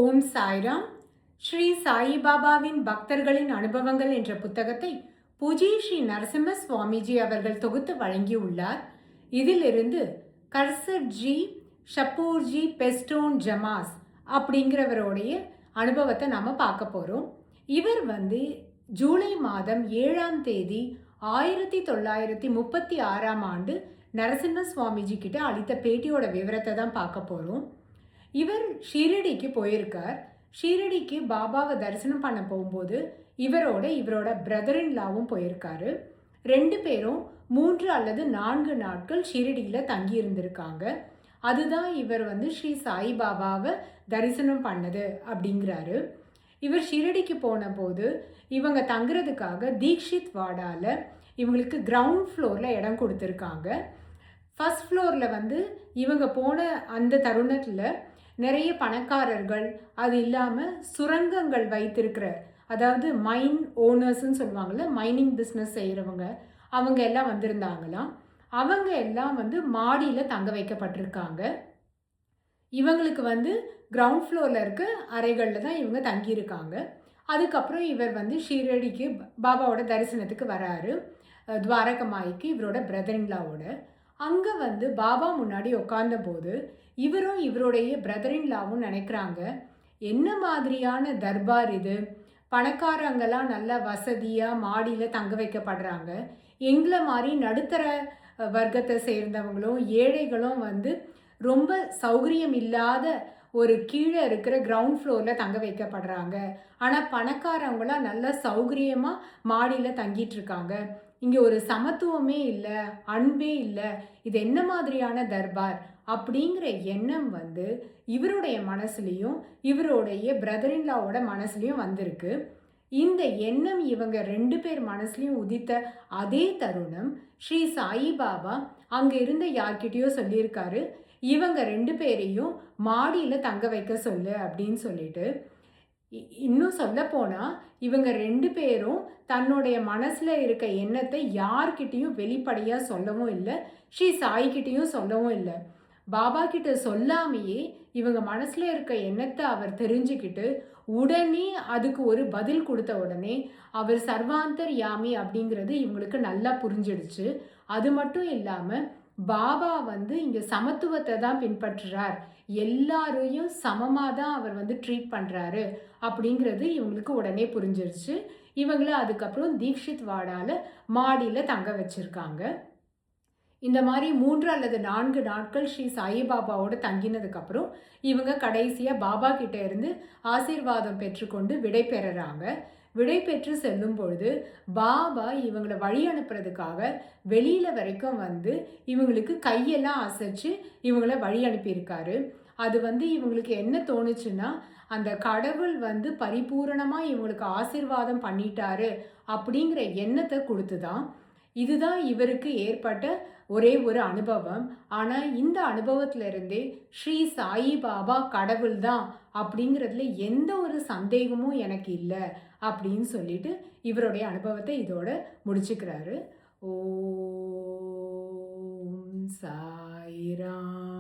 ஓம் சாய்ராம். ஸ்ரீ சாயிபாபாவின் பக்தர்களின் அனுபவங்கள் என்ற புத்தகத்தை பூஜ்ய ஸ்ரீ நரசிம்ம சுவாமிஜி அவர்கள் தொகுத்து வழங்கியுள்ளார். இதிலிருந்து கர்சட்ஜி ஷப்பூர்ஜி பெஸ்டோன் ஜமாஸ் அப்படிங்கிறவருடைய அனுபவத்தை நாம் பார்க்க போகிறோம். இவர் ஜூலை மாதம் 7ஆம் தேதி 1936ஆம் ஆண்டு நரசிம்ம சுவாமிஜி கிட்ட அளித்த பேட்டியோட விவரத்தை தான் பார்க்க போகிறோம். இவர் ஷீரடிக்கு போயிருக்கார். ஷீரடிக்கு பாபாவை தரிசனம் பண்ண போகும்போது இவரோட பிரதர் இன் லாவும் போயிருக்காரு. 2 பேரும் 3 அல்லது 4 நாட்கள் ஷீரடியில் தங்கி இருந்திருக்காங்க. அதுதான் இவர் ஸ்ரீ சாய்பாபாவை தரிசனம் பண்ணது அப்படிங்கிறாரு. இவர் ஷீரடிக்கு போன போது இவங்க தங்குறதுக்காக தீக்ஷித் வாடால இவங்களுக்கு கிரவுண்ட் ஃப்ளோரில் இடம் கொடுத்துருக்காங்க. ஃபர்ஸ்ட் ஃப்ளோரில் இவங்க போன அந்த தருணத்தில் நிறைய பணக்காரர்கள், அது இல்லாமல் சுரங்கங்கள் வைத்திருக்கிற, அதாவது மைன் ஓனர்ஸ்ன்னு சொல்லுவாங்கள்ல, மைனிங் பிஸ்னஸ் செய்கிறவங்க, அவங்க எல்லாம் வந்திருந்தாங்களாம். அவங்க எல்லாம் மாடியில் தங்க வைக்கப்பட்டிருக்காங்க. இவங்களுக்கு கிரவுண்ட் ஃப்ளோரில் இருக்க அறைகளில் தான் இவங்க தங்கியிருக்காங்க. அதுக்கப்புறம் இவர் ஷீரடிக்கு பாபாவோட தரிசனத்துக்கு வராரு. துவாரகமாய்க்கு இவரோட பிரதர் இன்லாவோட. அங்கே பாபா முன்னாடி உட்கார்ந்த போது இவரும் இவருடைய பிரதர் இன்லாவும் நினைக்கிறாங்க, என்ன மாதிரியான தர்பார் இது, பணக்காரங்கெல்லாம் நல்ல வசதியாக மாடியில் தங்க வைக்கப்படுறாங்க, எங்களை மாதிரி நடுத்தர வர்க்கத்தை சேர்ந்தவங்களும் ஏழைகளும் ரொம்ப சௌகரியம் இல்லாத ஒரு கீழே இருக்கிற கிரவுண்ட் ஃப்ளோரில் தங்க வைக்கப்படுறாங்க. ஆனால் பணக்காரவங்களாம் நல்ல சௌகரியமாக மாடியில் தங்கிட்டு இருக்காங்க. இங்கே ஒரு சமத்துவமே இல்லை, அன்பே இல்லை, இது என்ன மாதிரியான தர்பார் அப்படிங்கிற எண்ணம் இவருடைய மனசுலையும் இவருடைய பிரதர் இன்லாவோட மனசுலையும் வந்திருக்கு. இந்த எண்ணம் இவங்க 2 பேர் மனசுலையும் உதித்த அதே தருணம் ஸ்ரீ சாயிபாபா அங்கே இருந்த யார்கிட்டயோ சொல்லியிருக்காரு, இவங்க 2 பேரையும் மாடியில் தங்க வைக்க சொல்லு அப்படின்னு சொல்லிட்டு. இன்னும் சொல்ல போனால் இவங்க 2 பேரும் தன்னுடைய மனசில் இருக்க எண்ணத்தை யார்கிட்டையும் வெளிப்படையாக சொல்லவும் இல்லை, ஸ்ரீ சாய்கிட்டையும் சொல்லவும் இல்லை. பாபா கிட்ட சொல்லாமையே இவங்க மனசில் இருக்க எண்ணத்தை அவர் தெரிஞ்சுக்கிட்டு உடனே அதுக்கு ஒரு பதில் கொடுத்த உடனே அவர் சர்வாந்தர் யாமி அப்படிங்கிறது இவங்களுக்கு நல்லா புரிஞ்சிடுச்சு. அது மட்டும் இல்லாமல் பாபா இங்கே சமத்துவத்தை தான் பின்பற்றுறார், எல்லாரையும் சமமாக தான் அவர் ட்ரீட் பண்ணுறாரு அப்படிங்கிறது இவங்களுக்கு உடனே புரிஞ்சிருச்சு. இவங்கள அதுக்கப்புறம் தீக்ஷித் வாடால மாடியில் தங்க வச்சுருக்காங்க. இந்த மாதிரி 3 அல்லது 4 நாட்கள் ஸ்ரீ சாயிபாபாவோட தங்கினதுக்கப்புறம் இவங்க கடைசியாக பாபா கிட்டே இருந்து ஆசீர்வாதம் பெற்றுக்கொண்டு விடை பெறுறாங்க. விடை பெற்று செல்லும் பொழுது பாபா இவங்களை வழி அனுப்புறதுக்காக வெளியில் வரைக்கும் இவங்களுக்கு கையெல்லாம் அசைச்சு இவங்களை வழி அனுப்பியிருக்காரு. அது இவங்களுக்கு என்ன தோணுச்சுன்னா, அந்த கடவுள் பரிபூரணமாக இவங்களுக்கு ஆசீர்வாதம் பண்ணிட்டாரு அப்படிங்கிற எண்ணத்தை கொடுத்துதான். இதுதான் இவருக்கு ஏற்பட்ட ஒரே ஒரு அனுபவம். ஆனால் இந்த அனுபவத்திலிருந்தே ஸ்ரீ சாயிபாபா கடவுள் தான் அப்படிங்கிறதுல எந்த ஒரு சந்தேகமும் எனக்கு இல்லை அப்படின்னு சொல்லிட்டு இவருடைய அனுபவத்தை இதோட முடிச்சுக்கிறாரு. ஓம் சாய்ராம்.